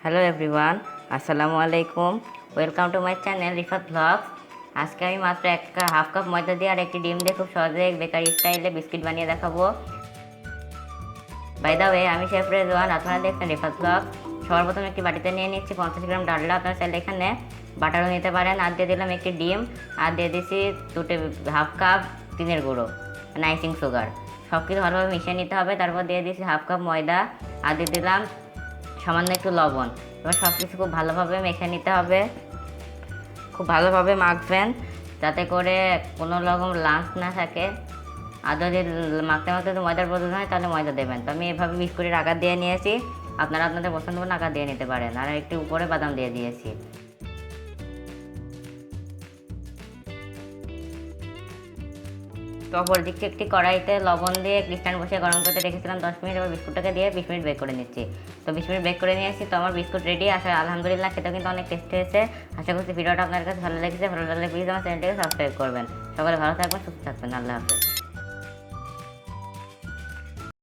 Hello everyone, আসসালামু আলাইকুম। Welcome to my channel Rifat blogs. আজকে আমি মাত্র হাফ কাপ ময়দা দিয়ে আর একটি ডিম দিয়ে খুব সহজে বেকারি স্টাইলে বিস্কিট বানিয়ে দেখাবো। বাই দ্য ওয়ে, আমি শেফ রেজওয়ান, আপনারা দেখছেন রিফাত ব্লগস। সবার প্রথমে একটি বাটিতে নিয়ে নিচ্ছি 50 গ্রাম ডালডা। আপনারা চাইলে এখানে বাটারও নিতে পারেন। আর দিয়ে দিলাম একটি ডিম, আর দিয়ে দিচ্ছি হাফ কাপ চিনির গুঁড়ো, আইসিং সুগার। সব কিছু ভালোভাবে মিশিয়ে নিতে হবে। তারপর দিয়ে দিচ্ছি হাফ কাপ ময়দা, আর দিয়ে দিলাম সামান্য একটু লবণ। এবার সব কিছু খুব ভালোভাবে মেখে নিতে হবে। খুব ভালোভাবে মাখবেন যাতে করে কোনো রকম লাঞ্চ না থাকে। আর যদি মাখতে মাখতে যদি ময়দার প্রয়োজন হয় তাহলে ময়দা দেবেন। তো আমি এভাবে বিস্কুটের আকার দিয়ে নিয়েছি, আপনারা আপনাদের পছন্দ মতো আকার দিয়ে নিতে পারেন। আর একটু উপরে বাদাম দিয়ে দিয়েছি। তো অপর দিকে একটি কড়াইতে লবণ দিয়ে ক্রিস্টান বসে গরম করতে রেখেছিলাম 10 মিনিট। এবার বিস্কুটটাকে দিয়ে 20 মিনিট বেক করে নিচ্ছি। তো 20 মিনিট বেক করে নিয়েছি। তো আমার বিস্কুট রেডি। আসলে আলহামদুলিল্লাহ, খেতেও কিন্তু অনেক টেস্টি হয়েছে। আশা করছি ভিডিওটা আপনার কাছে ভালো লেগেছে। ভালো লাগলে প্লিজ আমার চ্যানেলটিকে সাবস্ক্রাইব করবেন। সকলে ভালো থাকবেন, সুস্থ থাকবেন। আল্লাহ হাফেজ।